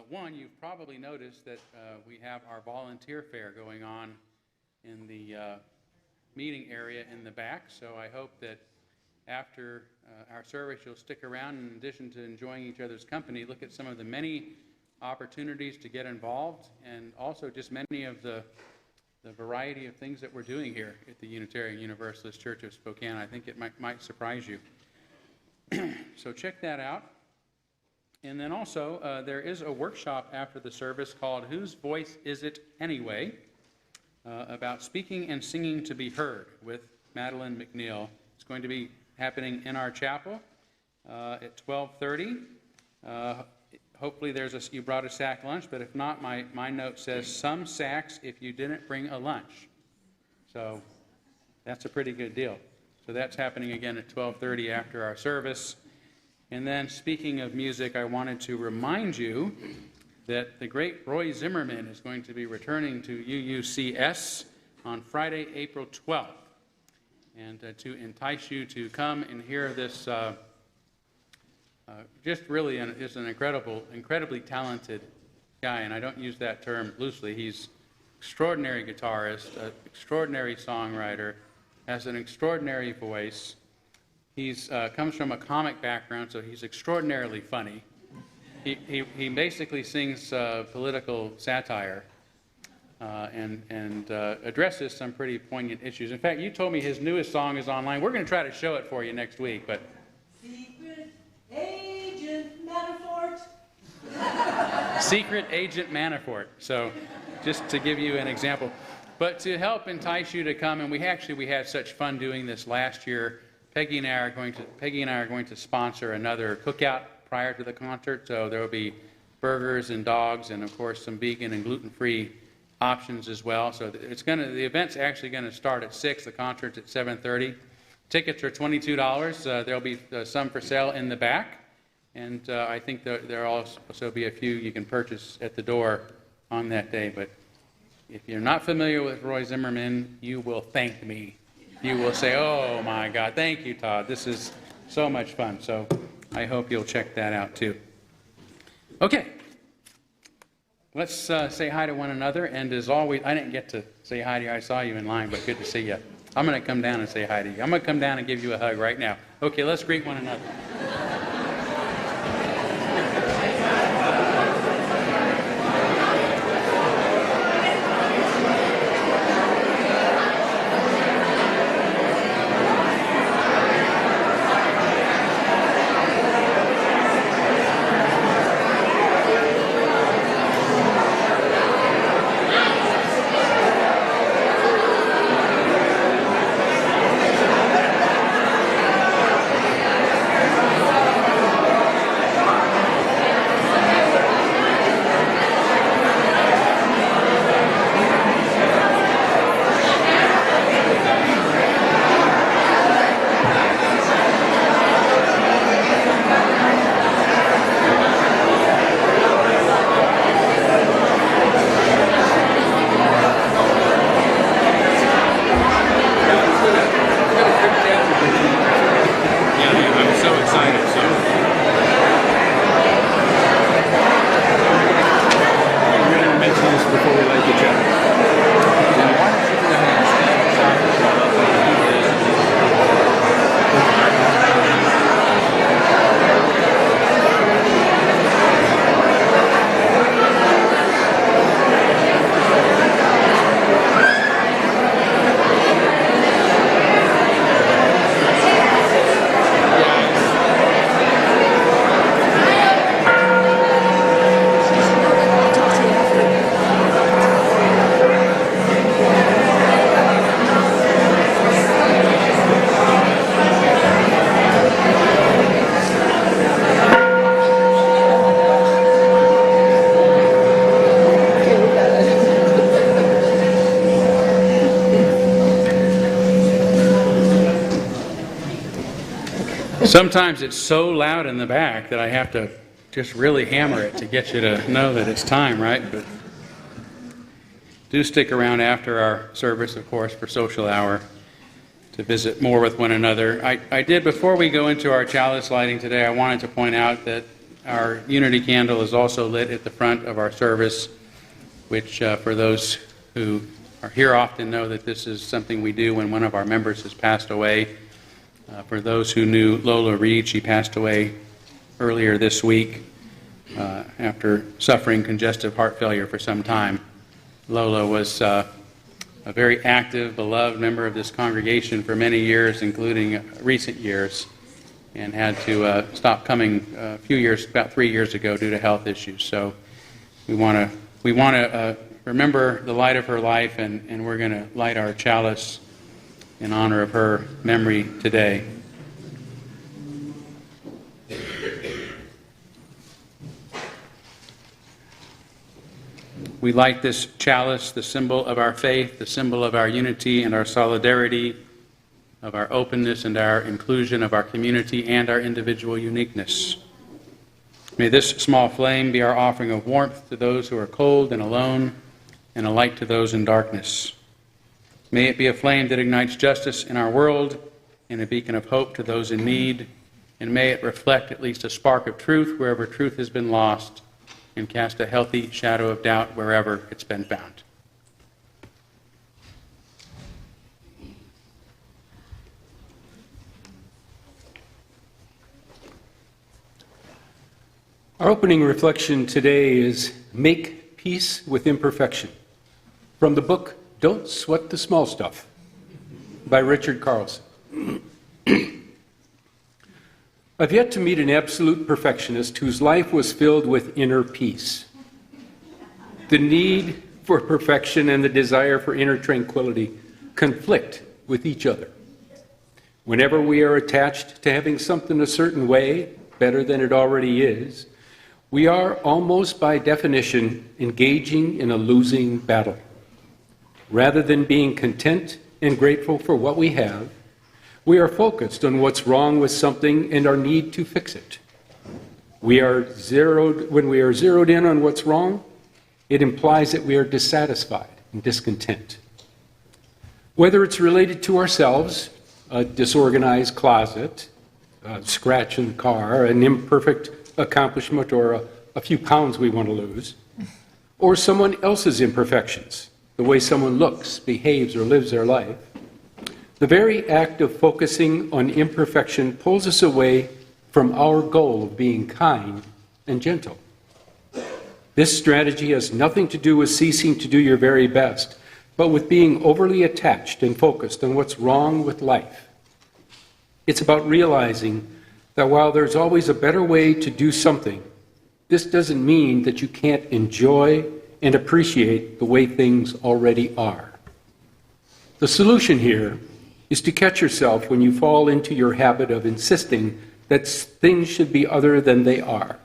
One, you've probably noticed that we have our volunteer fair going on in the meeting area in the back, so I hope that after our service you'll stick around. In addition to enjoying each other's company, look at some of the many opportunities to get involved, and also just many of the variety of things that we're doing here at the Unitarian Universalist Church of Spokane. I think it might surprise you. So check that out. And then also, there is a workshop after the service called Whose Voice Is It Anyway? About speaking and singing to be heard with Madeline McNeil. It's going to be happening in our chapel at 12:30. Hopefully you brought a sack lunch, but if not, my note says some sacks if you didn't bring a lunch. So that's a pretty good deal. So that's happening again at 12:30 after our service. And then, speaking of music, I wanted to remind you that the great Roy Zimmerman is going to be returning to UUCS on Friday, April 12th. And to entice you to come and hear this, just really is an incredibly talented guy, and I don't use that term loosely. He's an extraordinary guitarist, an extraordinary songwriter, has an extraordinary voice. He's comes from a comic background, so he's extraordinarily funny. He basically sings political satire and addresses some pretty poignant issues. In fact, you told me his newest song is online. We're going to try to show it for you next week. But Secret Agent Manafort. Secret Agent Manafort. So just to give you an example. But to help entice you to come, and we had such fun doing this last year. Peggy and I are going to sponsor another cookout prior to the concert, so there will be burgers and dogs, and of course some vegan and gluten-free options as well. So the event's actually going to start at 6. The concert's at 7:30. Tickets are $22. There'll be some for sale in the back, and I think there'll also be a few you can purchase at the door on that day. But if you're not familiar with Roy Zimmerman, you will thank me. You will say, "Oh my God, thank you, Todd. This is so much fun." So I hope you'll check that out too. Okay, let's say hi to one another. And as always, I didn't get to say hi to you. I saw you in line, but good to see you. I'm going to come down and say hi to you. I'm going to come down and give you a hug right now. Okay, let's greet one another. Sometimes it's so loud in the back that I have to just really hammer it to get you to know that it's time, right? But do stick around after our service, of course, for social hour to visit more with one another. I did, before we go into our chalice lighting today, I wanted to point out that our unity candle is also lit at the front of our service, which for those who are here often know that this is something we do when one of our members has passed away. For those who knew Lola Reed, she passed away earlier this week after suffering congestive heart failure for some time. Lola was a very active, beloved member of this congregation for many years, including recent years, and had to stop coming a few years, about 3 years ago, due to health issues. So we want to remember the light of her life, and we're going to light our chalice in honor of her memory today. We light this chalice, the symbol of our faith, the symbol of our unity and our solidarity, of our openness and our inclusion, of our community and our individual uniqueness. May this small flame be our offering of warmth to those who are cold and alone, and a light to those in darkness. May it be a flame that ignites justice in our world and a beacon of hope to those in need, and may it reflect at least a spark of truth wherever truth has been lost, and cast a healthy shadow of doubt wherever it's been found. Our opening reflection today is Make Peace with Imperfection, from the book Don't Sweat the Small Stuff by Richard Carlson. I've yet to meet an absolute perfectionist whose life was filled with inner peace. The need for perfection and the desire for inner tranquility conflict with each other. Whenever we are attached to having something a certain way, better than it already is, we are almost by definition engaging in a losing battle. Rather than being content and grateful for what we have, we are focused on what's wrong with something and our need to fix it. When we are zeroed in on what's wrong, it implies that we are dissatisfied and discontent. Whether it's related to ourselves, a disorganized closet, a scratch in the car, an imperfect accomplishment, or a few pounds we want to lose, or someone else's imperfections, the way someone looks, behaves, or lives their life, the very act of focusing on imperfection pulls us away from our goal of being kind and gentle. This strategy has nothing to do with ceasing to do your very best, but with being overly attached and focused on what's wrong with life. It's about realizing that while there's always a better way to do something, this doesn't mean that you can't enjoy and appreciate the way things already are. The solution here is to catch yourself when you fall into your habit of insisting that things should be other than they are.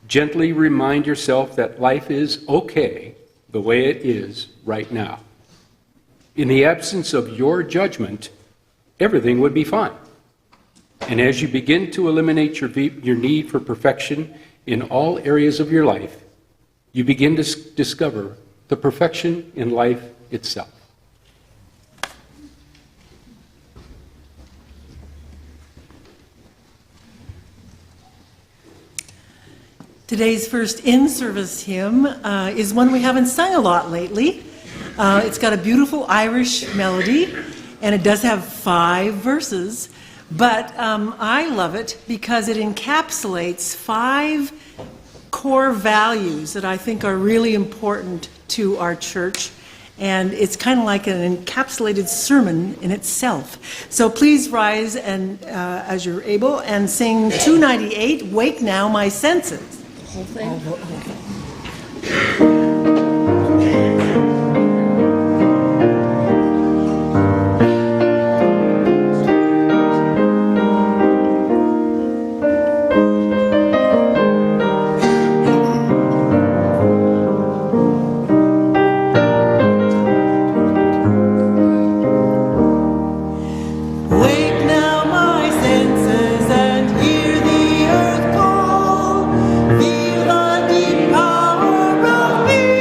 Gently remind yourself that life is okay the way it is right now. In the absence of your judgment, everything would be fine. And as you begin to eliminate your need for perfection in all areas of your life, you begin to discover the perfection in life itself. Today's first in-service hymn is one we haven't sung a lot lately. It's got a beautiful Irish melody, and it does have 5 verses. But I love it because it encapsulates 5 core values that I think are really important to our church. And it's kind of like an encapsulated sermon in itself. So please rise and as you're able and sing 298, Wake Now My Senses. The whole thing? Okay. Feel the deep power of peace.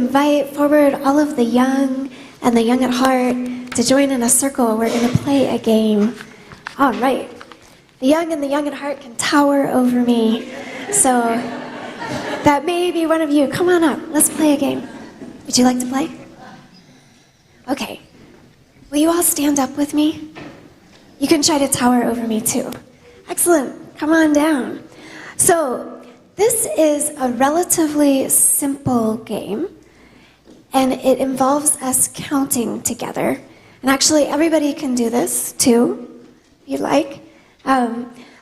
invite forward all of the young and the young at heart to join in a circle. We're going to play a game. All right. The young and the young at heart can tower over me. So that may be one of you. Come on up. Let's play a game. Would you like to play? Okay. Will you all stand up with me? You can try to tower over me too. Excellent. Come on down. So this is a relatively simple game, and it involves us counting together. And actually, everybody can do this too, if you'd like.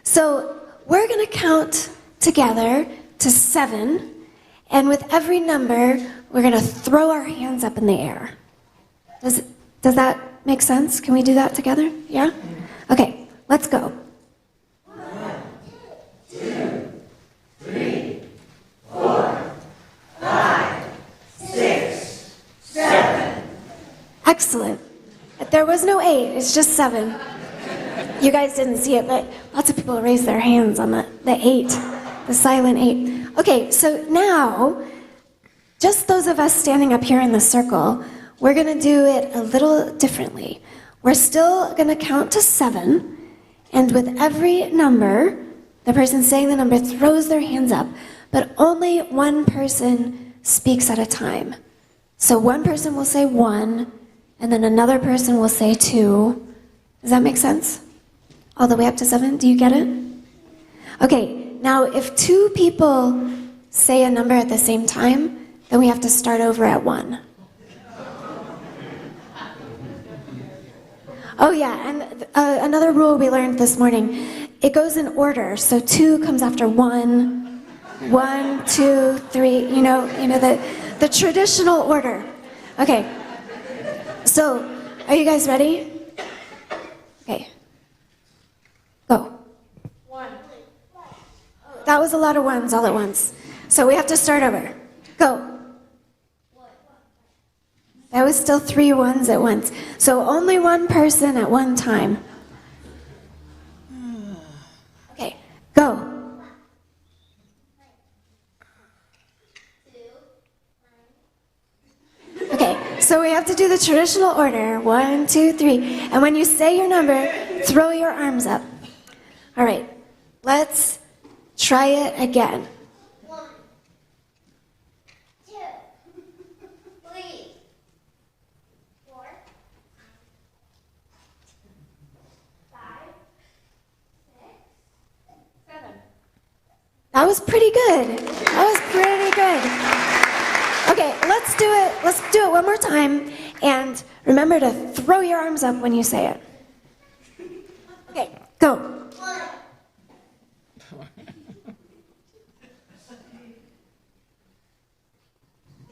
So we're going to count together to 7, and with every number, we're going to throw our hands up in the air. Does that make sense? Can we do that together? Yeah? Okay, let's go. 1, 2, 3, 4, 5, 6, 7. Excellent. There was no 8, it's just 7. You guys didn't see it, but lots of people raised their hands on the 8, the silent 8. Okay, so now, just those of us standing up here in the circle, we're going to do it a little differently. We're still going to count to 7, and with every number, the person saying the number throws their hands up, but only one person speaks at a time. So one person will say 1, and then another person will say 2. Does that make sense? All the way up to 7? Do you get it? Okay, now if 2 people say a number at the same time, then we have to start over at 1. Oh yeah, and another rule we learned this morning, it goes in order. So 2 comes after 1, 1, 2, 3, you know the traditional order. Okay, so are you guys ready? Okay, go. 1. That was a lot of ones all at once. So we have to start over. Go. That was still 3 ones at once. So only one person at one time. Okay, go. Okay, so we have to do the traditional order. 1, 2, 3. And when you say your number, throw your arms up. All right, let's try it again. 1, 2, 3, 4, 5, 6, 7. That was pretty good. That was pretty good. Okay, let's do it. Let's do it one more time. And remember to throw your arms up when you say it. Okay, go. 1,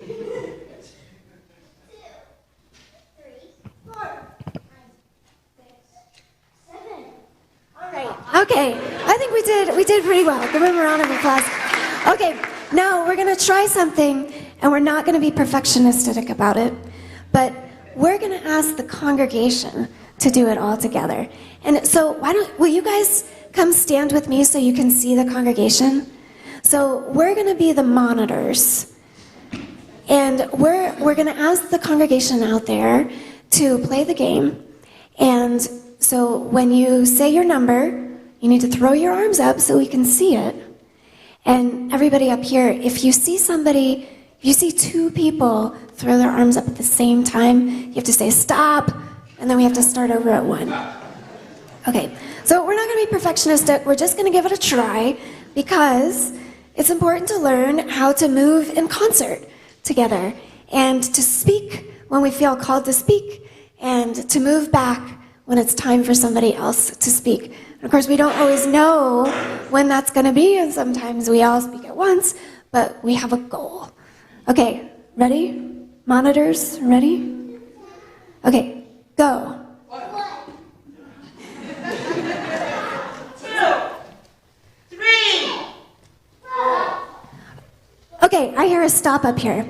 2, 3, 4, 5, 6, 7. All right. Okay, I think we did pretty well. Give them a round of applause. Okay, now we're going to try something, and we're not going to be perfectionistic about it, but we're going to ask the congregation to do it all together. And so will you guys come stand with me so you can see the congregation? So we're going to be the monitors. And we're going to ask the congregation out there to play the game. And so when you say your number, you need to throw your arms up so we can see it. And everybody up here, if you see 2 people throw their arms up at the same time, you have to say stop, and then we have to start over at 1. Okay, so we're not going to be perfectionistic. We're just going to give it a try because it's important to learn how to move in concert together and to speak when we feel called to speak and to move back when it's time for somebody else to speak. And of course, we don't always know when that's going to be, and sometimes we all speak at once, but we have a goal. Okay, ready? Monitors, ready? Okay, go. 1, 2, 3, 4. Okay, I hear a stop up here.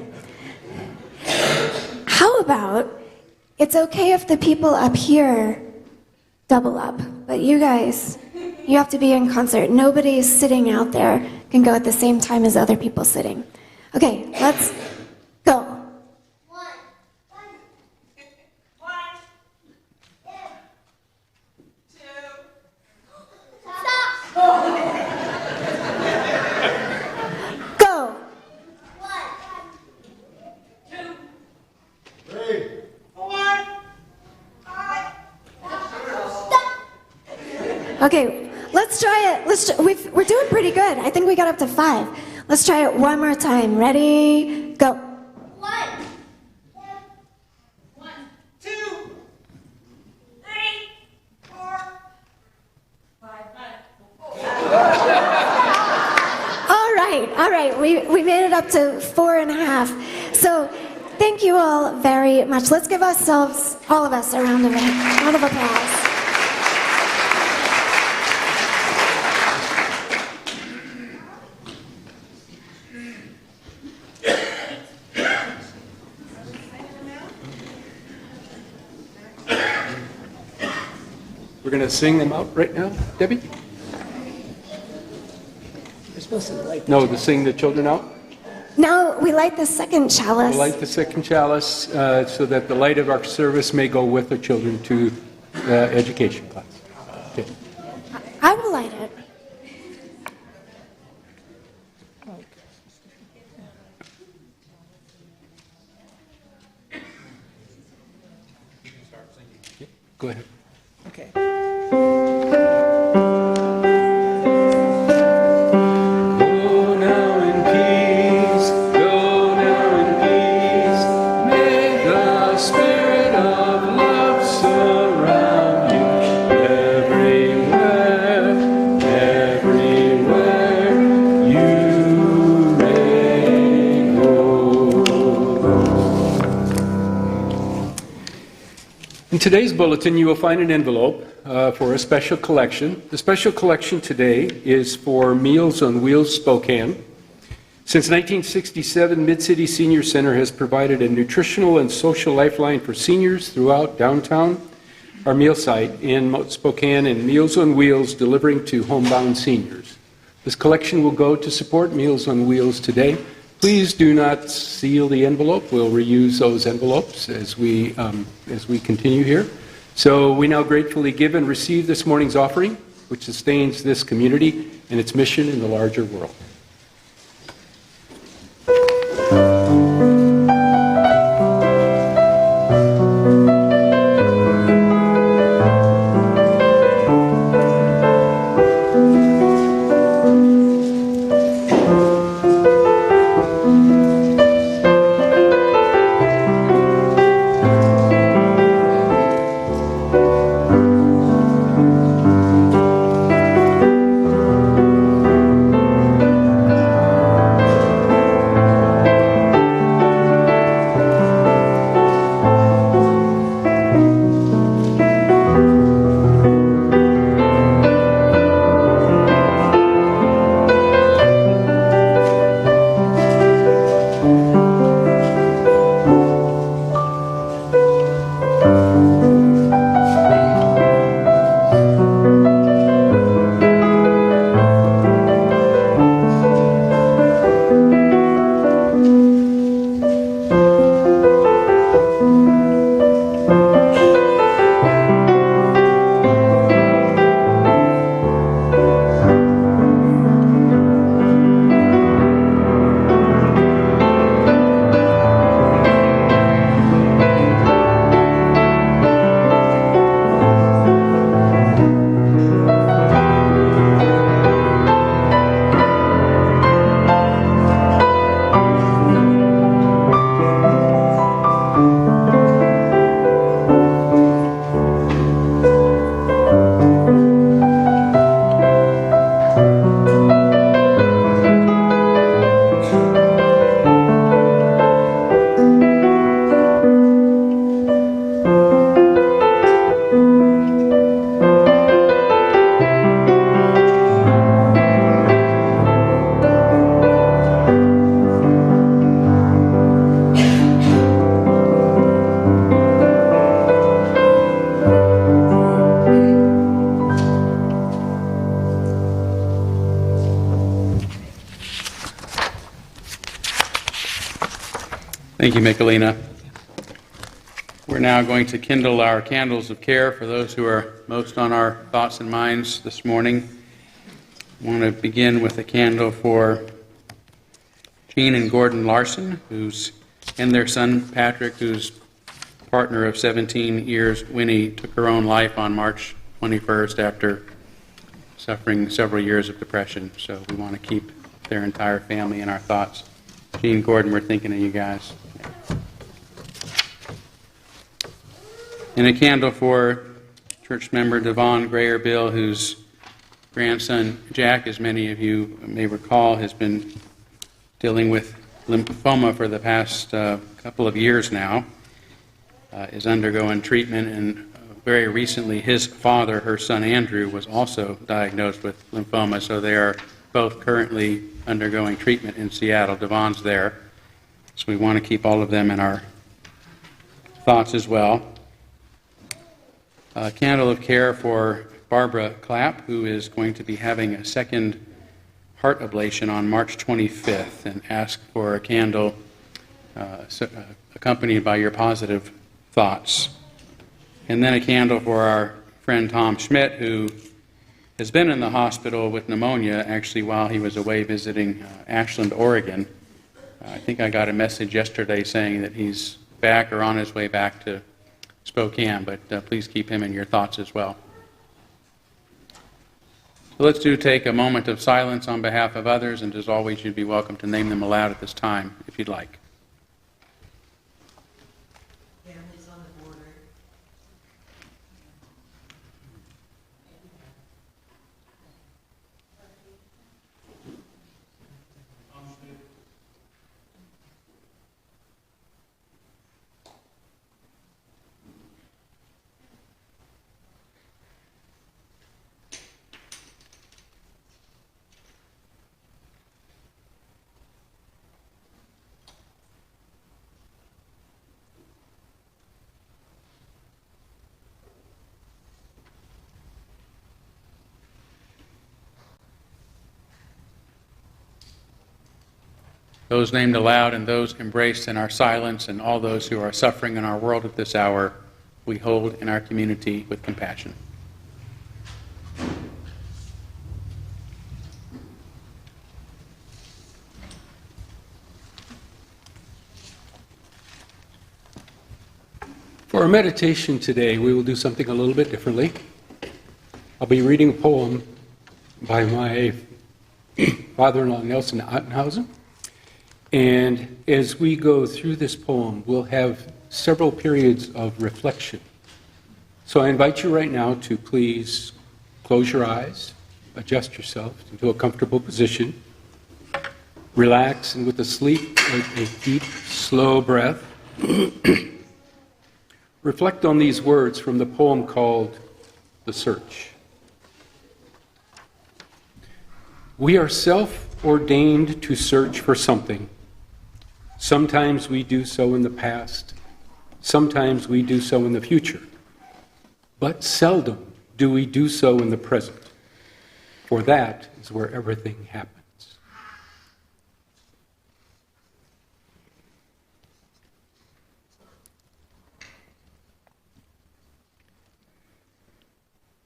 How about it's okay if the people up here double up, but you guys, you have to be in concert. Nobody sitting out there can go at the same time as other people sitting. Okay, let's go. Okay, let's try it. We're doing pretty good. I think we got up to 5. Let's try it one more time. Ready? Go. 1, 2, 3, 4, 5. All right. We made it up to 4.5. So thank you all very much. Let's give ourselves, all of us, a round of applause. We're going to sing them out right now, Debbie? No, to sing the children out? Now we light the second chalice. We'll light the second chalice so that the light of our service may go with the children to education class. Okay. I will light it. Go ahead. Okay. Go now in peace, go now in peace. May the spirit of love surround you everywhere, everywhere you may go. In today's bulletin, you will find an envelope for a special collection. The special collection today is for Meals on Wheels Spokane. Since 1967, Mid-City Senior Center has provided a nutritional and social lifeline for seniors throughout downtown, our meal site in Spokane, and Meals on Wheels delivering to homebound seniors. This collection will go to support Meals on Wheels today. Please do not seal the envelope. We'll reuse those envelopes as we continue here. So we now gratefully give and receive this morning's offering, which sustains this community and its mission in the larger world. Thank you, Michelina. We're now going to kindle our candles of care for those who are most on our thoughts and minds this morning. I want to begin with a candle for Jean and Gordon Larson, and their son Patrick, whose partner of 17 years, Winnie, took her own life on March 21st after suffering several years of depression. So we want to keep their entire family in our thoughts. Gene, Gordon, we're thinking of you guys. And a candle for church member Devon Grayer Bill, whose grandson Jack, as many of you may recall, has been dealing with lymphoma for the past couple of years now, is undergoing treatment, and very recently his father, her son Andrew, was also diagnosed with lymphoma, so they are both currently undergoing treatment in Seattle. Devon's there, so we want to keep all of them in our thoughts as well. A candle of care for Barbara Clapp, who is going to be having a second heart ablation on March 25th, and ask for a candle accompanied by your positive thoughts. And then a candle for our friend Tom Schmidt, who has been in the hospital with pneumonia, actually, while he was away visiting Ashland, Oregon. I think I got a message yesterday saying that he's back or on his way back to Spokane, but please keep him in your thoughts as well. So let's take a moment of silence on behalf of others, and as always, you'd be welcome to name them aloud at this time if you'd like. Families on the border. Those named aloud and those embraced in our silence, and all those who are suffering in our world at this hour, we hold in our community with compassion. For our meditation today, we will do something a little bit differently. I'll be reading a poem by my father-in-law, Nelson Ottenhausen. And as we go through this poem, we'll have several periods of reflection. So I invite you right now to please close your eyes, adjust yourself into a comfortable position, relax, and with a deep, slow breath, reflect on these words from the poem called The Search. We are self-ordained to search for something. Sometimes we do so in the past, sometimes we do so in the future, but seldom do we do so in the present, for that is where everything happens.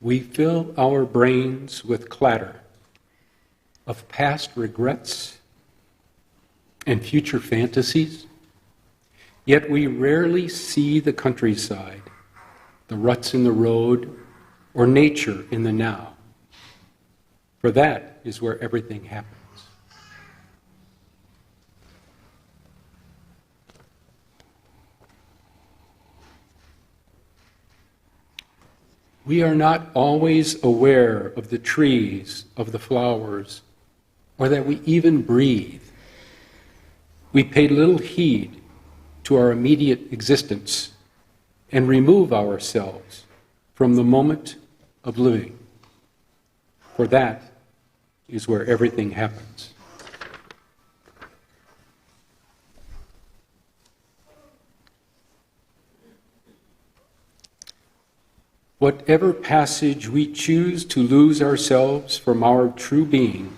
We fill our brains with clatter of past regrets and future fantasies, yet we rarely see the countryside, the ruts in the road, or nature in the now, for that is where everything happens. We are not always aware of the trees, of the flowers, or that we even breathe. We pay little heed to our immediate existence and remove ourselves from the moment of living, for that is where everything happens. Whatever passage we choose to lose ourselves from our true being,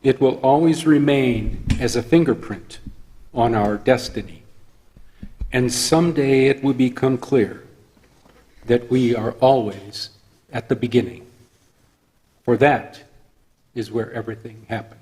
it will always remain as a fingerprint on our destiny. And someday it will become clear that we are always at the beginning, for that is where everything happens.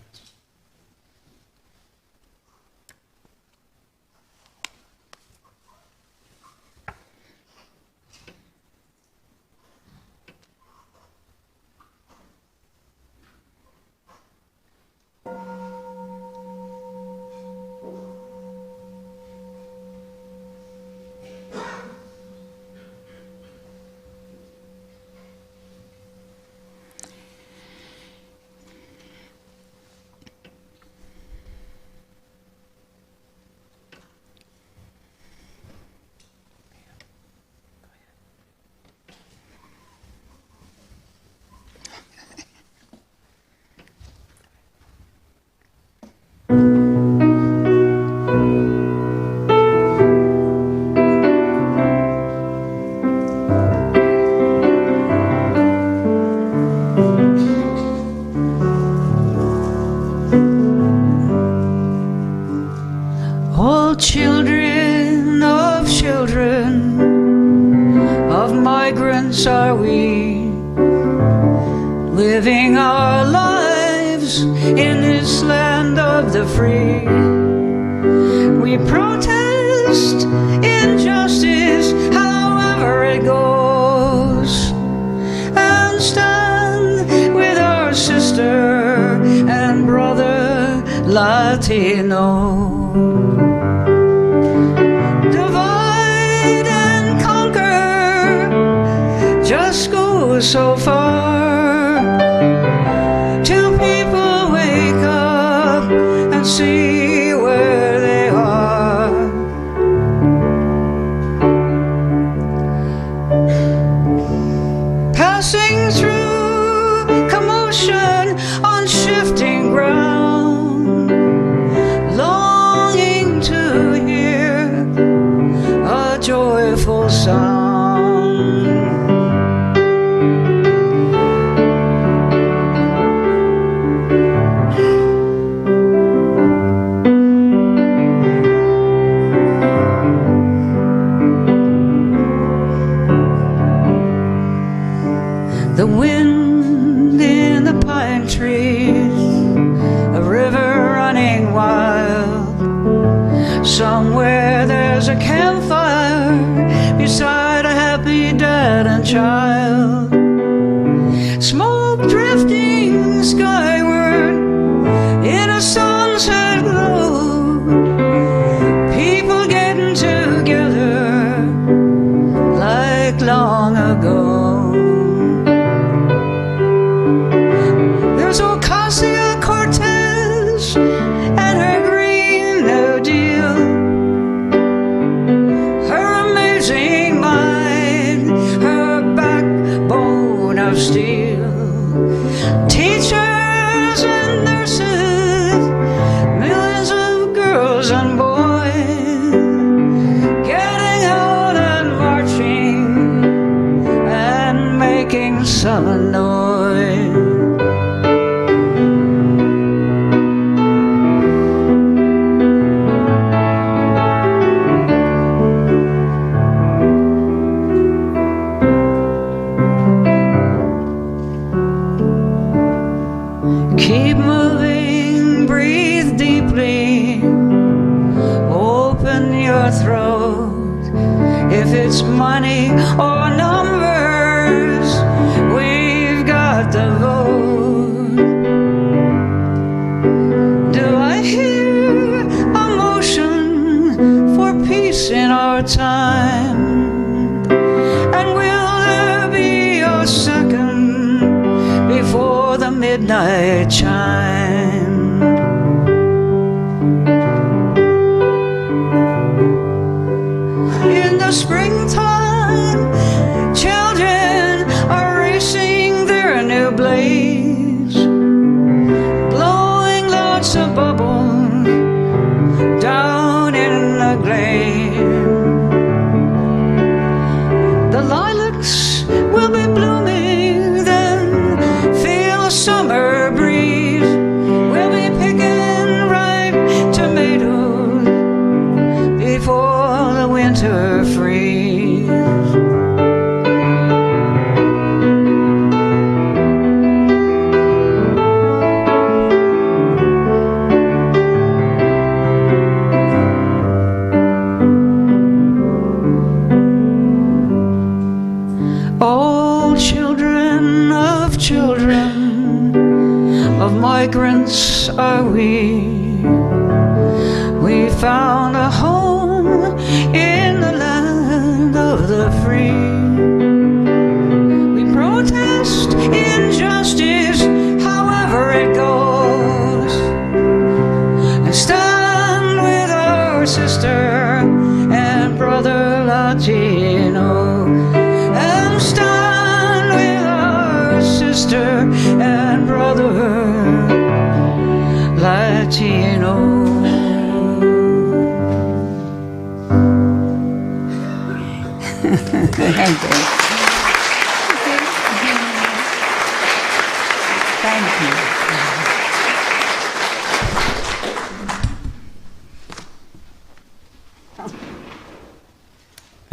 migrants are we, living our lives in this land of the free. We protest injustice however it goes, and stand with our sister and brother Latino. Divide and conquer just goes so far, till people wake up and see where they are. Passing through commotion on shifting ground, longing to hear a joyful sound. The wind in the pine trees, a river running wild. Somewhere there's a campfire beside a happy dad and child. Smoke drifting skyward in a sunset glow. People getting together like long ago. Ocasio-Cortez and her Green New Deal, her amazing mind, her backbone of steel. Teachers and nurses, millions of girls and boys, getting out and marching and making some noise. Keep moving, breathe deeply, open your throat. If it's money or numbers, we've got the vote. Do I hear a motion for peace in our time? And will there be a second before the midnight chime? In the springtime, children are racing their new blades, blowing lots of bubbles down in the glade. The lilacs will be blooming then, feel a summer breeze. We'll be picking ripe tomatoes before the winter freeze. All children of migrants are we. We found a home in the land of the free. We protest injustice however it goes, and stand with our sister and brother Latino, and stand with our sister and brother Latino. Thank you. Thank you.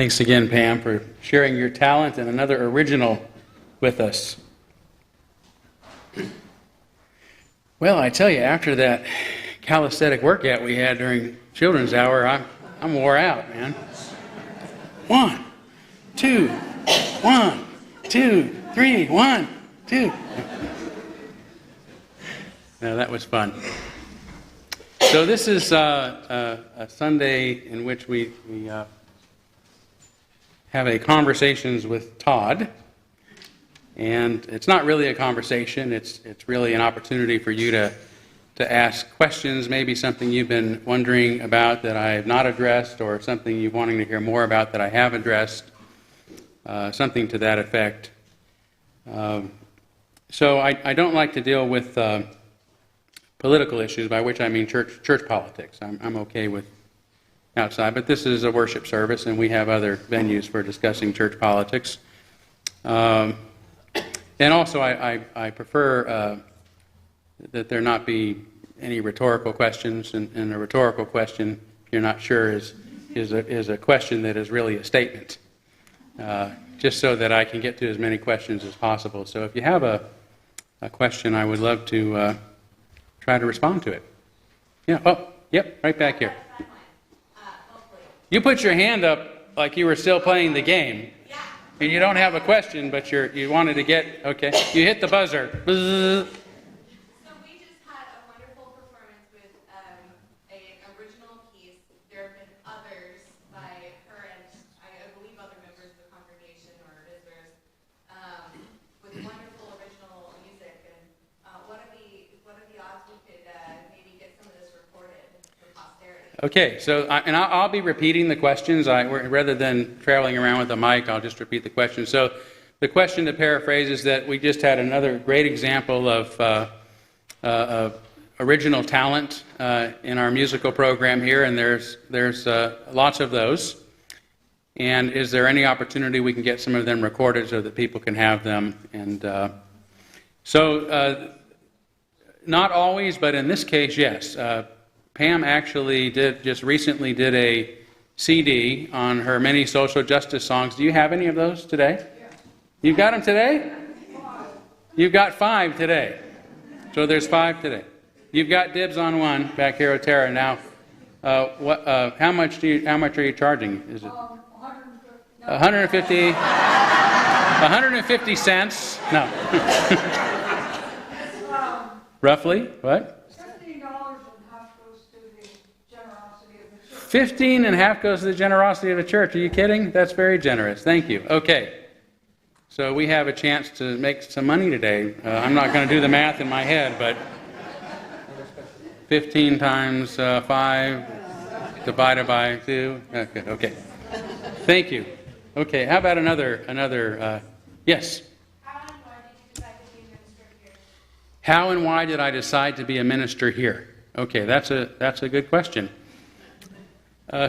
Thanks again, Pam, for sharing your talent and another original with us. Well, I tell you, after that calisthenic workout we had during Children's Hour, I'm wore out, man. 1, 2, 1, 2, 3, 1, 2. No, that was fun. So this is a Sunday in which we have a conversations with Todd. And it's not really a conversation, it's really an opportunity for you to ask questions, maybe something you've been wondering about that I have not addressed, or something you're wanting to hear more about that I have addressed, something to that effect. So I don't like to deal with political issues, by which I mean church politics. I'm okay with outside, but this is a worship service, and we have other venues for discussing church politics. And also, I prefer that there not be any rhetorical questions, and a rhetorical question, if you're not sure, is a question that is really a statement, just so that I can get to as many questions as possible. So if you have a question, I would love to try to respond to it. Yeah. Oh, yep, right back here. You put your hand up like you were still playing the game. And you don't have a question, but you wanted to get, okay. You hit the buzzer. Buzz. So we just had a wonderful performance with an original piece. There have been others by her and I believe other members of the congregation or visitors with wonderful original music. And what are the odds we could maybe get some of this recorded for posterity? Okay, so I'll be repeating the questions. Rather than traveling around with a mic, I'll just repeat the question. So the question, to paraphrase, is that we just had another great example of original talent in our musical program here, and there's lots of those. And is there any opportunity we can get some of them recorded so that people can have them? And not always, but in this case, yes. Pam actually recently did a CD on her many social justice songs. Do you have any of those today? Yeah. You've got them today? 5. You've got 5 today. So there's 5 today. You've got dibs on one back here, Otera. Now, how much are you charging? Is it 150? 150 cents? No. Roughly? What? $15 and half goes to the generosity of the church. Are you kidding? That's very generous. Thank you. Okay. So we have a chance to make some money today. I'm not going to do the math in my head, but 15 times 5 divided by 2. Okay. Thank you. Okay. How about another? Yes. How and why did I decide to be a minister here? Okay, that's a good question.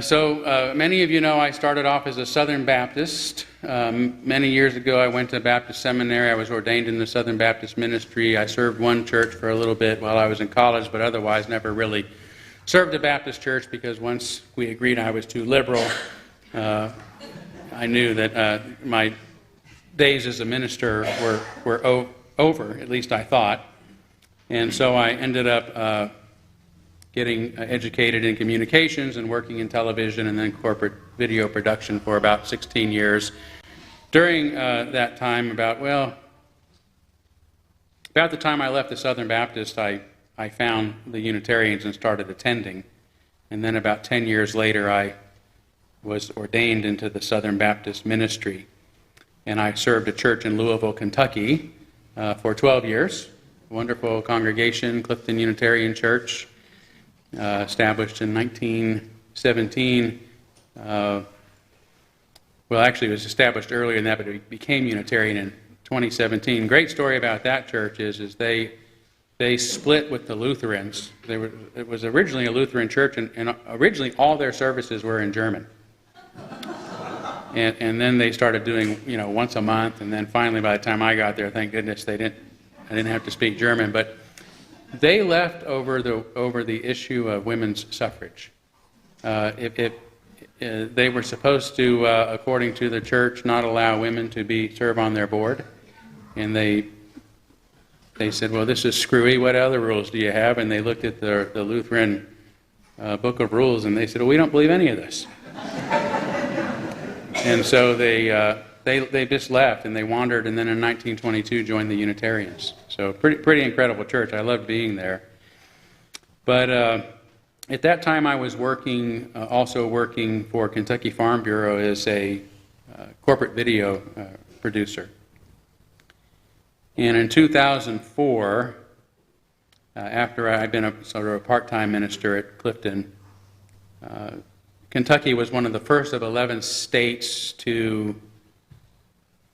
So many of you know I started off as a Southern Baptist. Many years ago I went to Baptist Seminary. I was ordained in the Southern Baptist ministry. I served one church for a little bit while I was in college, but otherwise never really served a Baptist church because once we agreed I was too liberal, I knew that my days as a minister were over, at least I thought. And so I ended up getting educated in communications and working in television and then corporate video production for about 16 years. During that time, about the time I left the Southern Baptist, I found the Unitarians and started attending. And then about 10 years later, I was ordained into the Southern Baptist ministry. And I served a church in Louisville, Kentucky for 12 years. Wonderful congregation, Clifton Unitarian Church. Established in 1917. Actually, it was established earlier than that, but it became Unitarian in 2017. Great story about that church is they split with the Lutherans. It was originally a Lutheran church, and originally all their services were in German. And then they started doing once a month, and then finally by the time I got there, thank goodness I didn't have to speak German, but they left over the issue of women's suffrage. If they were supposed to, according to the church, not allow women to serve on their board. And they said, well, this is screwy. What other rules do you have? And they looked at the Lutheran Book of Rules, and they said, well, we don't believe any of this. And so they just left, and they wandered, and then in 1922 joined the Unitarians. So pretty incredible church. I loved being there. But at that time, I was also working for Kentucky Farm Bureau as a corporate video producer. And in 2004, after I'd been a sort of a part-time minister at Clifton, Kentucky was one of the first of 11 states to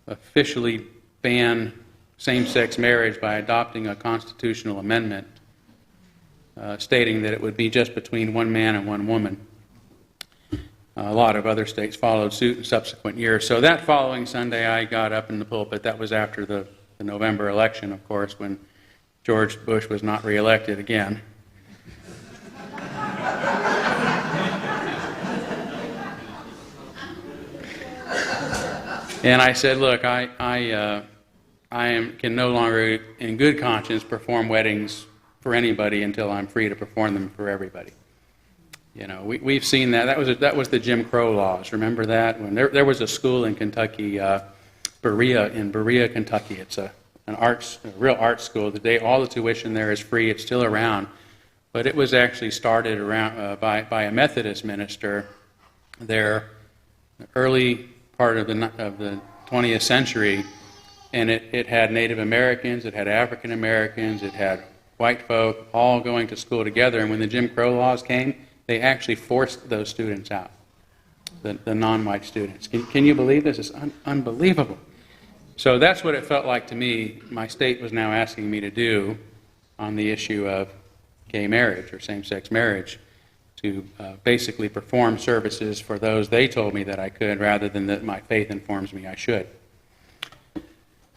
officially ban same-sex marriage by adopting a constitutional amendment stating that it would be just between one man and one woman. A lot of other states followed suit in subsequent years. So that following Sunday, I got up in the pulpit. That was after the November election, of course, when George Bush was not reelected again. And I said, look, I can no longer, in good conscience, perform weddings for anybody until I'm free to perform them for everybody. You know, we've seen that. That was the Jim Crow laws. Remember that? When there was a school in Kentucky, Berea, Kentucky. It's a real art school. All the tuition there is free. It's still around, but it was actually started around by a Methodist minister there, early part of the 20th century, and it had Native Americans, it had African Americans, it had white folk all going to school together. And when the Jim Crow laws came, they actually forced those students out, the non-white students. Can you believe this? It's unbelievable. So that's what it felt like to me. My state was now asking me to do on the issue of gay marriage or same-sex marriage, to basically perform services for those they told me that I could, rather than that my faith informs me I should.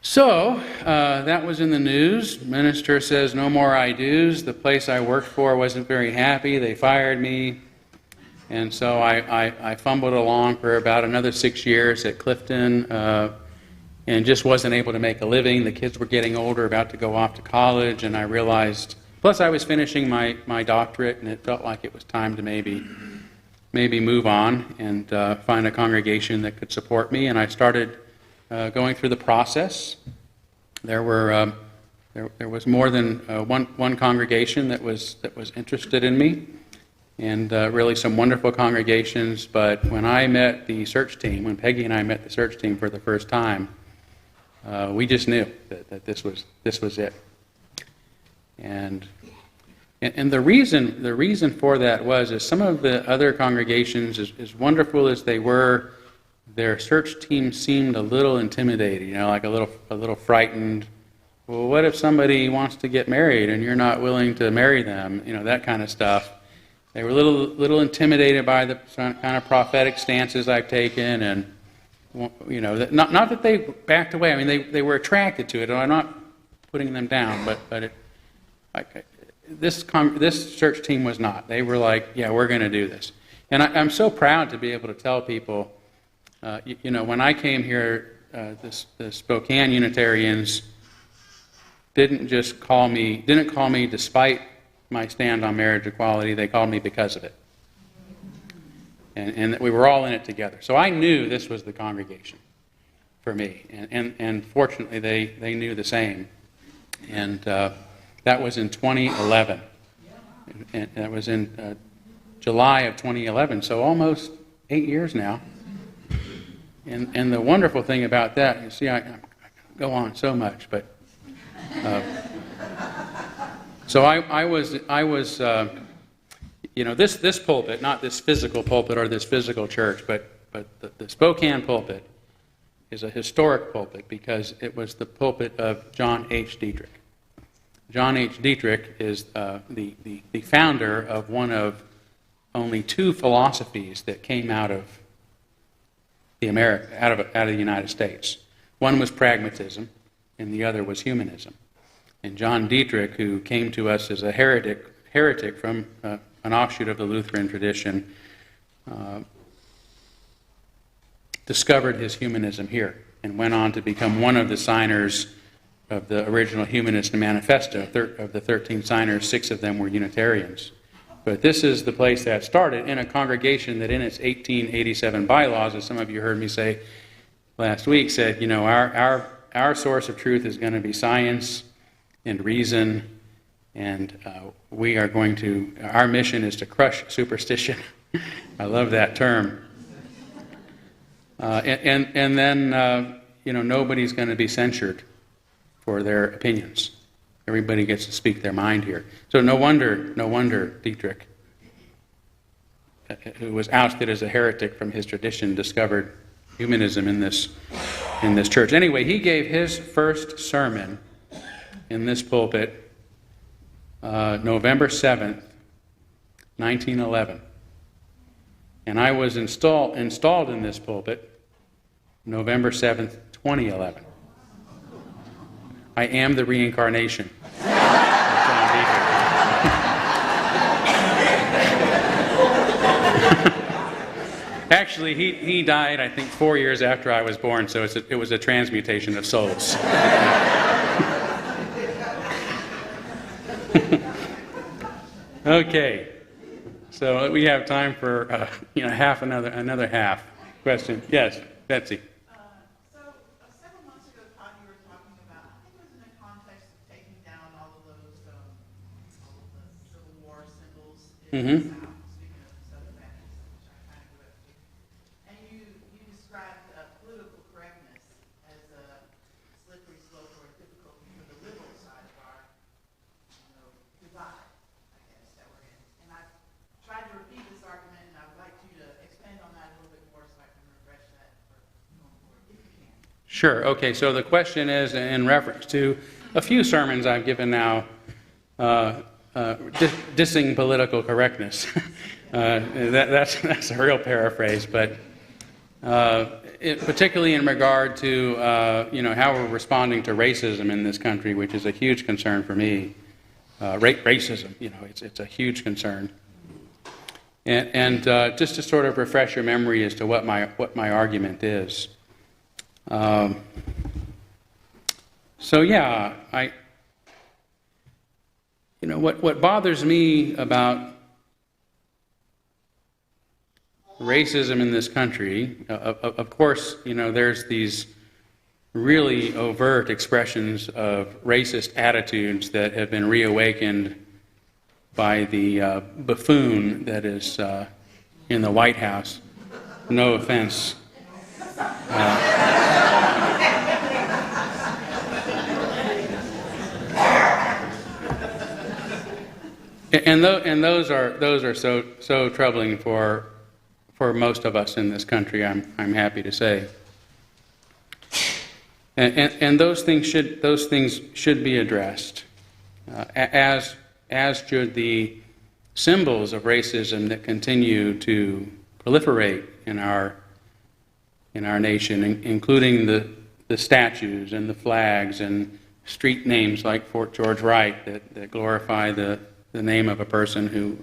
So that was in the news. Minister says no more I do's. The place I worked for wasn't very happy. They fired me. And so I fumbled along for about another 6 years at Clifton and just wasn't able to make a living. The kids were getting older, about to go off to college, and I realized, plus I was finishing my doctorate, and it felt like it was time to maybe move on and find a congregation that could support me. And I started going through the process. There was more than one congregation that was interested in me, and really some wonderful congregations. But when I met the search team, when Peggy and I met the search team for the first time, we just knew that this was it. And the reason for that was some of the other congregations, as wonderful as they were, their search team seemed a little intimidating, like a little frightened. Well, what if somebody wants to get married and you're not willing to marry them? That kind of stuff. They were a little intimidated by the kind of prophetic stances I've taken, and not that they backed away. I mean, they were attracted to it. I'm not putting them down, but this search team was not. They were like, yeah, we're going to do this. And I'm so proud to be able to tell people, when I came here, the Spokane Unitarians didn't call me despite my stand on marriage equality. They called me because of it. And that we were all in it together. So I knew this was the congregation for me. And fortunately, they knew the same. And that was in 2011. And that was in July of 2011, so almost 8 years now. And the wonderful thing about that, you see, I go on so much, but so I was this pulpit, not this physical pulpit or this physical church, but the Spokane pulpit is a historic pulpit because it was the pulpit of John H. Dietrich. John H. Dietrich is the founder of one of only two philosophies that came out of the United States. One was pragmatism, and the other was humanism. And John Dietrich, who came to us as a heretic from an offshoot of the Lutheran tradition, discovered his humanism here and went on to become one of the signers of the original Humanist Manifesto. Of the 13 signers, 6 of them were Unitarians. But this is the place that started in a congregation that in its 1887 bylaws, as some of you heard me say last week, said, you know, our source of truth is going to be science and reason, and we are going to, our mission is to crush superstition. I love that term. And then, you know, nobody's going to be censured for their opinions. Everybody gets to speak their mind here. So no wonder Dietrich, who was ousted as a heretic from his tradition, discovered humanism in this church. Anyway, he gave his first sermon in this pulpit November 7th, 1911. And I was installed in this pulpit November 7th, 2011. I am the reincarnation of John Dietrich. Actually, he died, I think, 4 years after I was born, so it was a transmutation of souls. Okay, so we have time for another half question. Yes, Betsy. Several months ago, Todd, you were talking about, I think it was in the context of taking down all of those, all of the Civil War symbols in the South, speaking of Southern Baptists, which I kind of grew up to. And you described political correctness as a slippery slope or a difficulty for the liberal side of our, divide, I guess, that we're in. And I've tried to repeat this argument, and I would like you to expand on that a little bit more so I can refresh that for going forward, if you can. Sure. Okay, so the question is in reference to a few sermons I've given now dissing political correctness. That's a real paraphrase, but particularly in regard to how we're responding to racism in this country, which is a huge concern for me. Racism, it's a huge concern. And just to sort of refresh your memory as to what my argument is. What bothers me about racism in this country, of course, there's these really overt expressions of racist attitudes that have been reawakened by the buffoon that is in the White House. No offense. And those are so troubling for most of us in this country. I'm happy to say. And those things should be addressed, as should the symbols of racism that continue to proliferate in our nation, including the statues and the flags and street names like Fort George Wright that glorify the name of a person who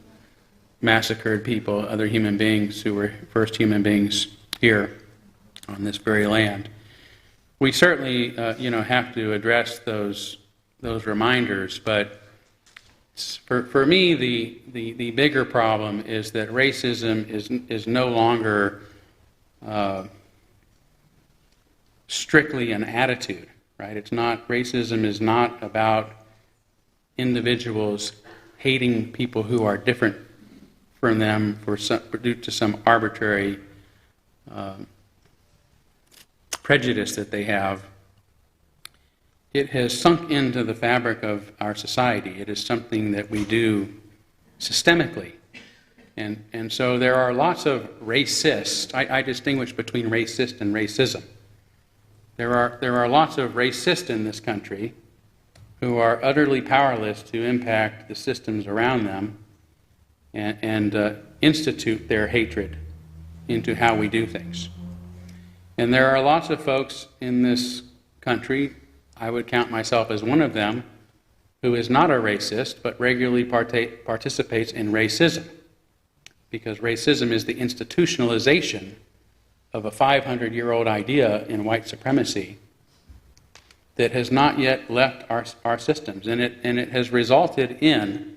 massacred people, other human beings who were first human beings here on this very land. We certainly, have to address those reminders, but for me, the bigger problem is that racism is no longer strictly an attitude, right? Racism is not about individuals hating people who are different from them due to some arbitrary prejudice that they have. It has sunk into the fabric of our society. It is something that we do systemically. And so there are lots of racists. I distinguish between racist and racism. There are lots of racists in this country who are utterly powerless to impact the systems around them and institute their hatred into how we do things. And there are lots of folks in this country, I would count myself as one of them, who is not a racist but regularly participates in racism, because racism is the institutionalization of a 500-year-old idea in white supremacy that has not yet left our systems, and it has resulted in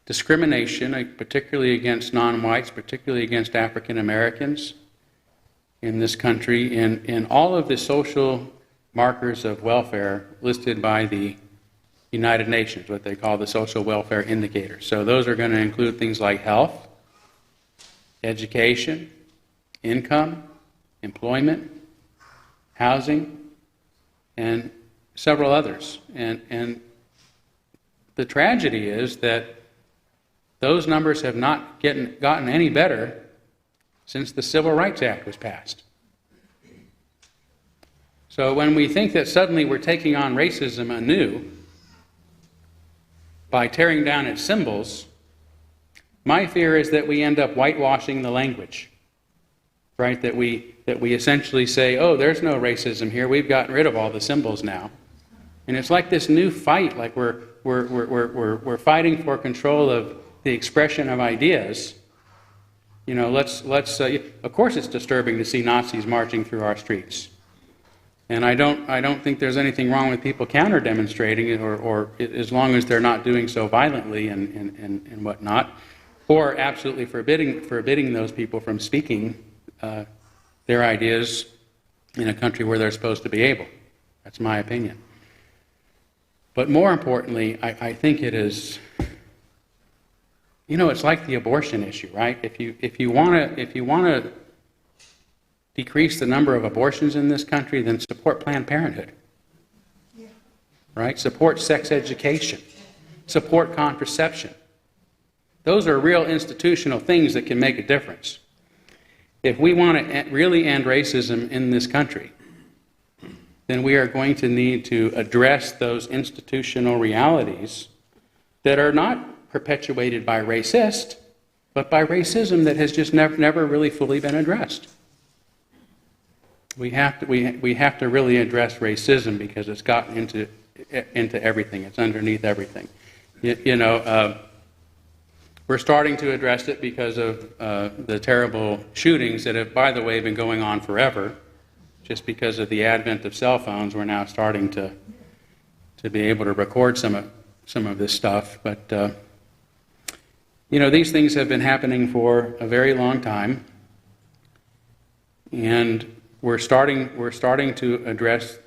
discrimination, particularly against non-whites, particularly against African Americans in this country, in all of the social markers of welfare listed by the United Nations, what they call the social welfare indicators. So those are going to include things like health, education, income, employment, housing, and several others. And the tragedy is that those numbers have not gotten any better since the Civil Rights Act was passed. So when we think that suddenly we're taking on racism anew by tearing down its symbols, my fear is that we end up whitewashing the language, right? That we essentially say, oh, there's no racism here. We've gotten rid of all the symbols now. And it's like this new fight, like we're fighting for control of the expression of ideas. You know, of course it's disturbing to see Nazis marching through our streets. And I don't think there's anything wrong with people counter-demonstrating it, or as long as they're not doing so violently and whatnot, or absolutely forbidding those people from speaking their ideas in a country where they're supposed to be able. That's my opinion. But more importantly, I think it is, you know, it's like the abortion issue, right? If you want to decrease the number of abortions in this country, then support Planned Parenthood. Yeah. Right? Support sex education. Support contraception. Those are real institutional things that can make a difference. If we want to really end racism in this country, then we are going to need to address those institutional realities that are not perpetuated by racists, but by racism that has just never really fully been addressed. We have to really address racism because it's gotten into everything. It's underneath everything. We're starting to address it because of the terrible shootings that have, by the way, been going on forever. Just because of the advent of cell phones, we're now starting to be able to record some of this stuff. But these things have been happening for a very long time, and we're starting to address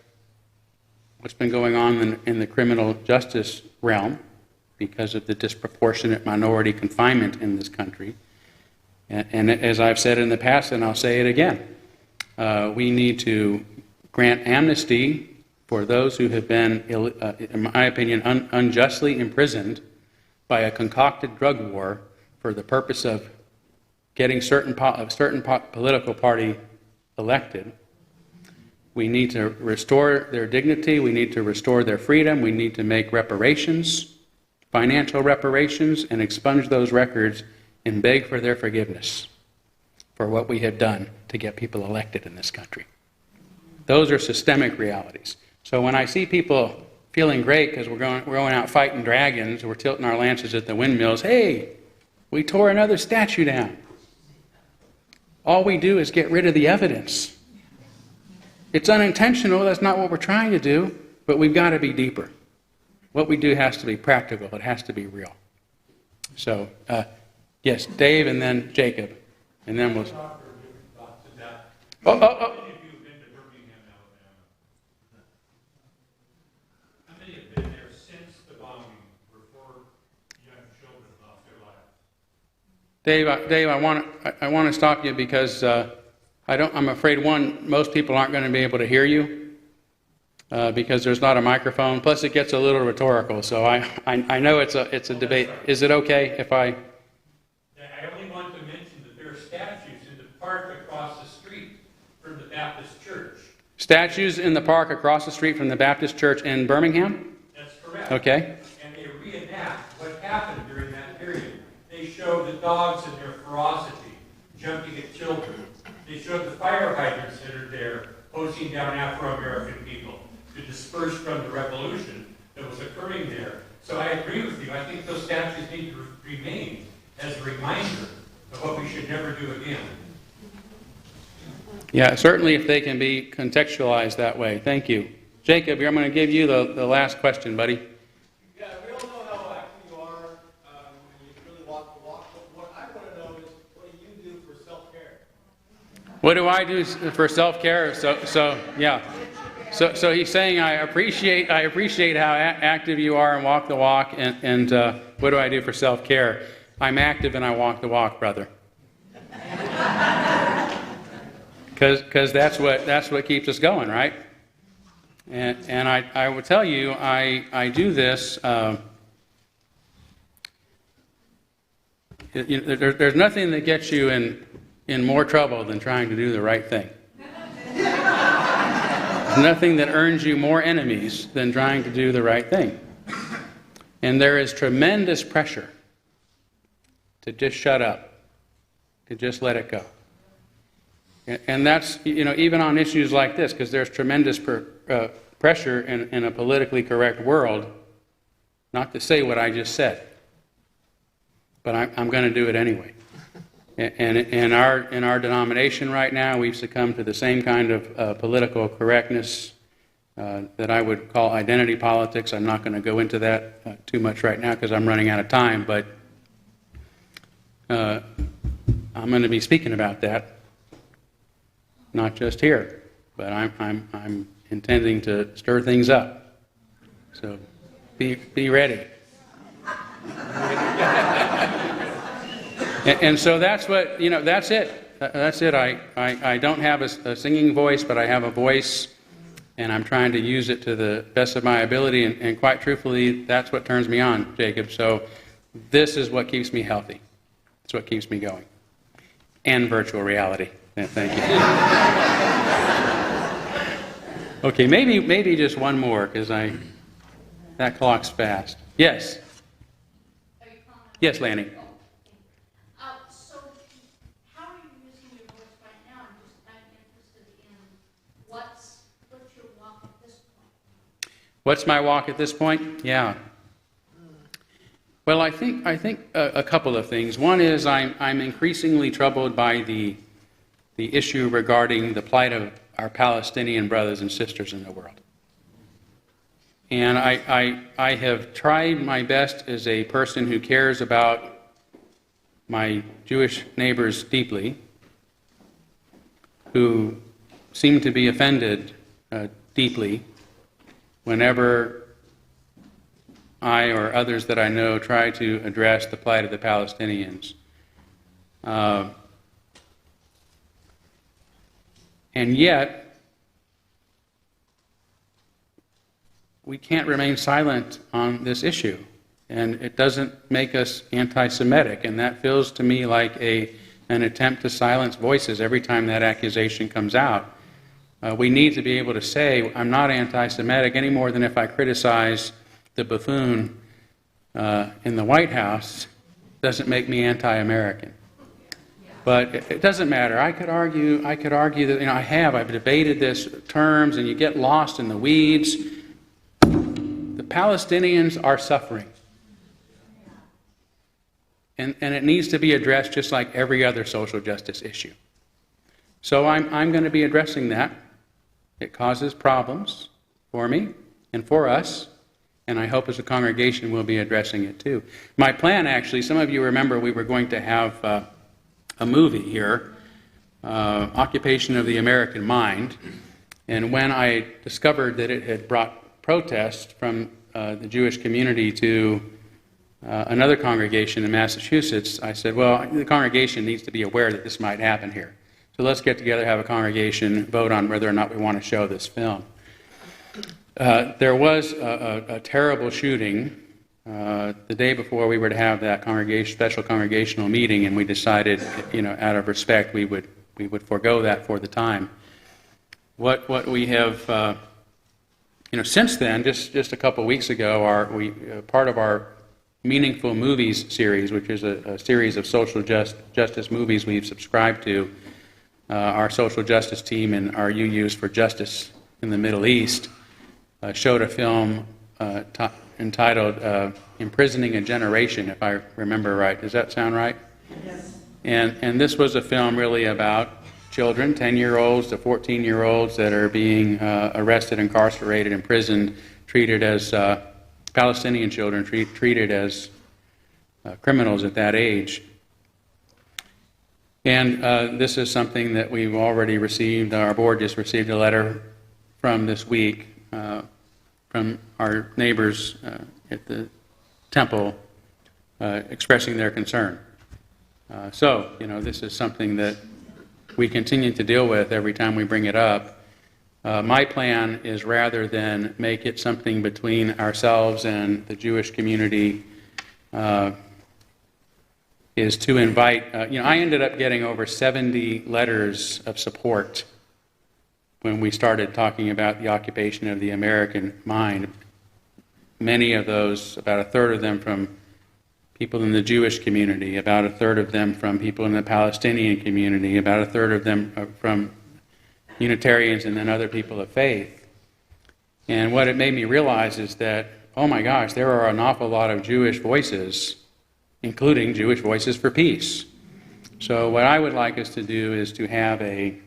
what's been going on in the criminal justice realm because of the disproportionate minority confinement in this country. And as I've said in the past, and I'll say it again, we need to grant amnesty for those who have been, in my opinion, unjustly imprisoned by a concocted drug war for the purpose of getting certain political party elected. We need to restore their dignity. We need to restore their freedom. We need to make reparations, financial reparations, and expunge those records and beg for their forgiveness for what we have done to get people elected in this country. Those are systemic realities. So when I see people feeling great because we're going out fighting dragons, we're tilting our lances at the windmills, hey, we tore another statue down. All we do is get rid of the evidence. It's unintentional, that's not what we're trying to do, but we've got to be deeper. What we do has to be practical, it has to be real. So, yes, Dave and then Jacob, and then we'll... Oh. Dave, I want to stop you because I'm afraid most people aren't going to be able to hear you because there's not a microphone. Plus, it gets a little rhetorical. So I know it's a debate. Is it okay if I? I only want to mention that there are statues in the park across the street from the Baptist church. Statues in the park across the street from the Baptist church in Birmingham? That's correct. Okay. And they reenact what happened during that period. They show the dogs and their ferocity, jumping at children. They showed the fire hydrants that are there, hosing down Afro-American people to disperse from the revolution that was occurring there. So I agree with you. I think those statues need to remain as a reminder of what we should never do again. Yeah, certainly if they can be contextualized that way. Thank you. Jacob, I'm going to give you the last question, buddy. Yeah, we all know how active you are when you really walk the walk, but what I want to know is, what do you do for self-care? What do I do for self-care? So he's saying I appreciate how active you are and walk the walk, and what do I do for self-care? I'm active and I walk the walk, brother. Because that's what keeps us going, right? And I will tell you, I do this. There's nothing that gets you in more trouble than trying to do the right thing. There's nothing that earns you more enemies than trying to do the right thing. And there is tremendous pressure to just shut up, to just let it go. And that's, even on issues like this, because there's tremendous pressure in a politically correct world not to say what I just said. But I'm going to do it anyway. And in our denomination right now, we've succumbed to the same kind of political correctness that I would call identity politics. I'm not going to go into that too much right now because I'm running out of time, but I'm going to be speaking about that. Not just here, but I'm intending to stir things up. So be ready. and so that's what that's it. That's it. I don't have a singing voice, but I have a voice, and I'm trying to use it to the best of my ability. And quite truthfully, that's what turns me on, Jacob. So this is what keeps me healthy. It's what keeps me going. And virtual reality. Thank you. Okay, maybe just one more, because that clock's fast. Yes. Yes, Lanny. So, how are you using your voice right now? I'm interested in what's your walk at this point? What's my walk at this point? Yeah. Well, I think a couple of things. One is I'm increasingly troubled by the issue regarding the plight of our Palestinian brothers and sisters in the world. And I have tried my best as a person who cares about my Jewish neighbors deeply, who seem to be offended deeply whenever I or others that I know try to address the plight of the Palestinians. And yet, we can't remain silent on this issue. And it doesn't make us anti-Semitic. And that feels to me like an attempt to silence voices every time that accusation comes out. We need to be able to say, I'm not anti-Semitic any more than if I criticize the buffoon in the White House doesn't make me anti-American. But it doesn't matter. I could argue that, I've debated this terms, and you get lost in the weeds. The Palestinians are suffering. And it needs to be addressed just like every other social justice issue. So I'm going to be addressing that. It causes problems for me and for us, and I hope as a congregation we'll be addressing it too. My plan, actually, some of you remember we were going to have a movie here, Occupation of the American Mind, and when I discovered that it had brought protest from the Jewish community to another congregation in Massachusetts, I said, well, the congregation needs to be aware that this might happen here. So let's get together, have a congregation, vote on whether or not we want to show this film. There was a terrible shooting the day before we were to have that special congregational meeting, and we decided, out of respect, we would forego that for the time. What we have, since then, just a couple weeks ago, part of our Meaningful Movies series, which is a series of social justice movies we've subscribed to, our social justice team and our UUs for Justice in the Middle East showed a film entitled Imprisoning a Generation, if I remember right. Does that sound right? Yes. And this was a film really about children, 10-year-olds to 14-year-olds that are being arrested, incarcerated, imprisoned, treated as Palestinian children, treated as criminals at that age. And this is something that we've already received. Our board just received a letter from this week from our neighbors at the temple expressing their concern. So, this is something that we continue to deal with every time we bring it up. My plan is, rather than make it something between ourselves and the Jewish community, is to invite, I ended up getting over 70 letters of support when we started talking about the occupation of the American mind. Many of those, about a third of them from people in the Jewish community, about a third of them from people in the Palestinian community, about a third of them from Unitarians and then other people of faith. And what it made me realize is that, oh my gosh, there are an awful lot of Jewish voices, including Jewish Voices for Peace. So what I would like us to do is to have a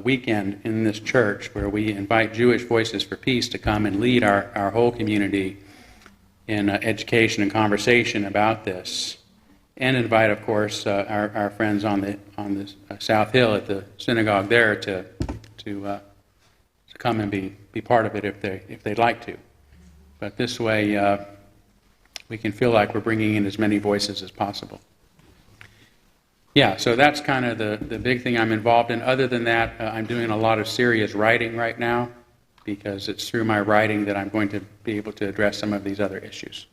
weekend in this church where we invite Jewish Voices for Peace to come and lead our whole community in education and conversation about this, and invite, of course, our friends on the South Hill at the synagogue there to come and be part of it if they'd like to. But this way, we can feel like we're bringing in as many voices as possible. Yeah, so that's kind of the big thing I'm involved in. Other than that, I'm doing a lot of serious writing right now, because it's through my writing that I'm going to be able to address some of these other issues.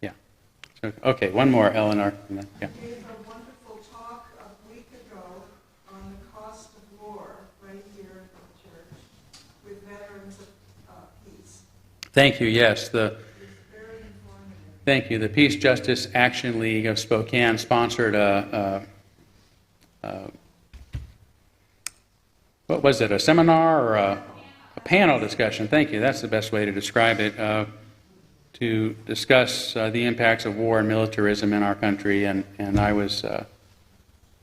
Yeah. So, okay, one more, Eleanor. And then, yeah. You gave a wonderful talk a week ago on the cost of war right here at the church with veterans of peace. Thank you. Yes, It was very informative. thank you. The Peace Justice Action League of Spokane sponsored what was it? A seminar or a panel discussion? Thank you. That's the best way to describe it. To discuss the impacts of war and militarism in our country, and I was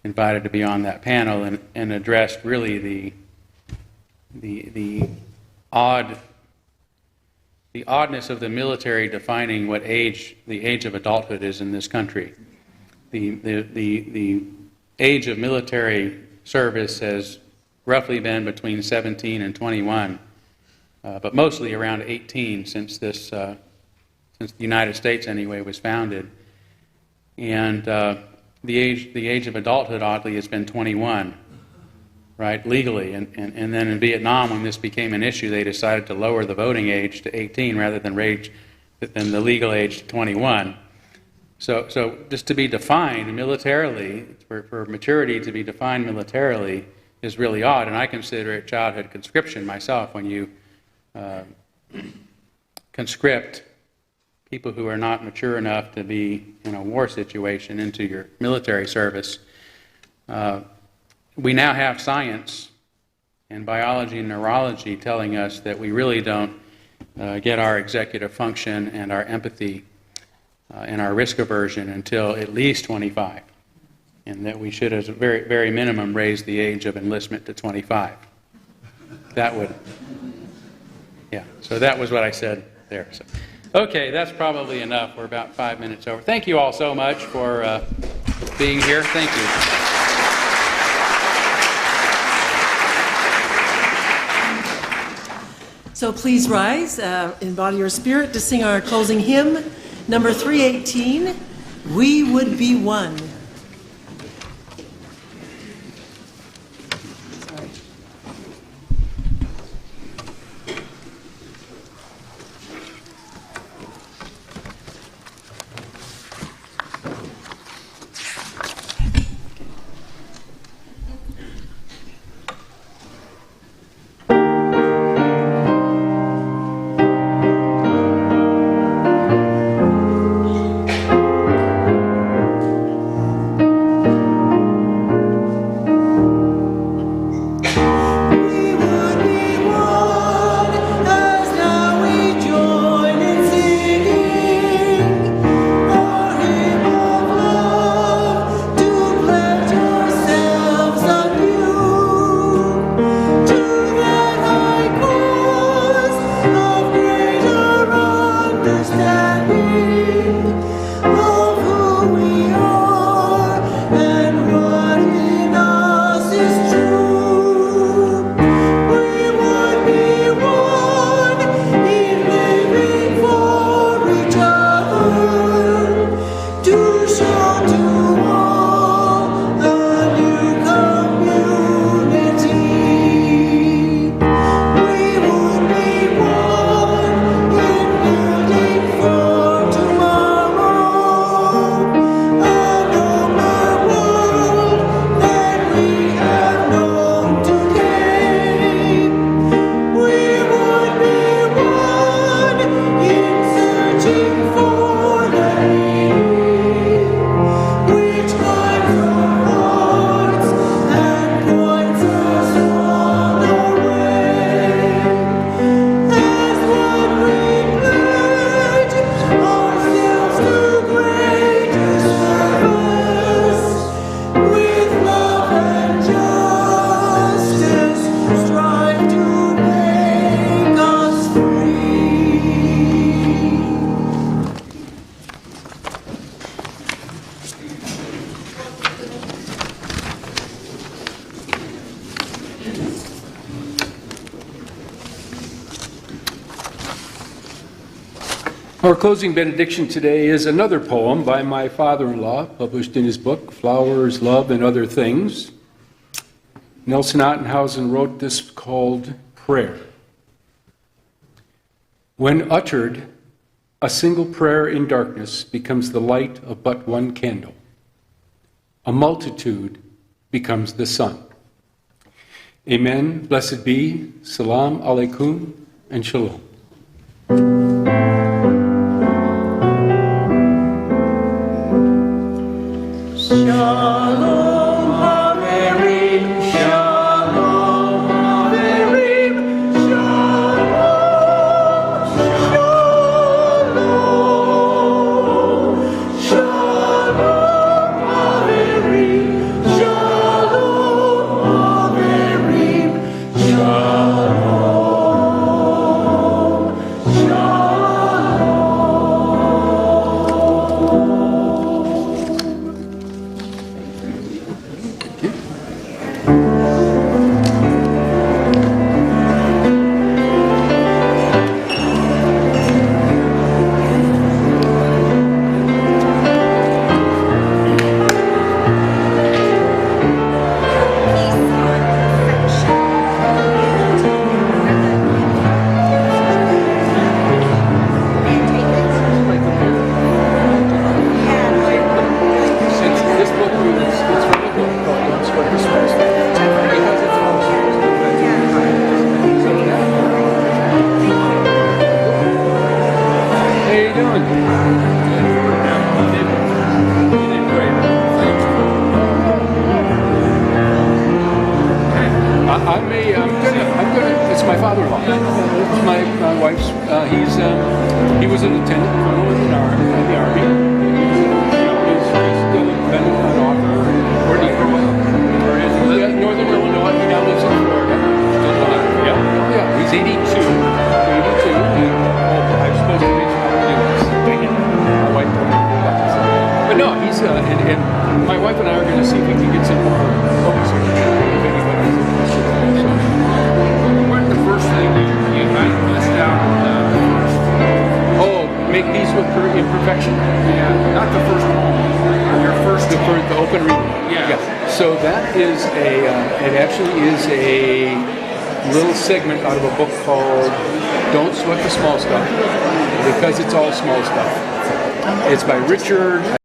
invited to be on that panel and addressed really the oddness of the military defining what the age of adulthood is in this country. The age of military service has roughly been between 17 and 21, but mostly around 18 since the United States anyway was founded. And the age of adulthood, oddly, has been 21, right, legally. And then in Vietnam, when this became an issue, they decided to lower the voting age to 18 rather than the legal age to 21. So just to be defined militarily, for maturity to be defined militarily, is really odd, and I consider it childhood conscription myself when you conscript people who are not mature enough to be in a war situation into your military service. We now have science and biology and neurology telling us that we really don't get our executive function and our empathy and our risk aversion until at least 25. And that we should, as a very, very minimum, raise the age of enlistment to 25. That would, yeah, so that was what I said there. So, okay, that's probably enough. We're about 5 minutes over. Thank you all so much for being here. Thank you. So please rise in body or spirit to sing our closing hymn, number 318, We Would Be One. Our closing benediction today is another poem by my father-in-law, published in his book, Flowers, Love, and Other Things. Nelson Ottenhausen wrote this called Prayer. When uttered, a single prayer in darkness becomes the light of but one candle. A multitude becomes the sun. Amen, blessed be, salam alaikum, and shalom. Shalom Haverim, Shalom Haverim, Shalom, Shalom, Shalom Haverim, Shalom Haverim, Shalom, Since this book it's from a book called Don't Sweat the Small Stuff. Because it's all small stuff. How you doing? You did great. Thank you. I'm gonna, it's my father-in-law. My wife's, he was a lieutenant colonel in the Army. He's still been an author. Where did he grow up? Northern Illinois. He now lives in Florida. Still alive. Yeah. Yeah. He's 82. 82. I'm supposed to mention my wife told me about this. But no, he's and my wife and I are going to see if we can get some more focus here. If anybody has any questions. What the first thing you might list out? Oh, make these with imperfection? Yeah, not the first poem. Your first The open reading. Yeah. So that is it actually is a little segment out of a book called Don't Sweat the Small Stuff, because it's all small stuff. It's by Richard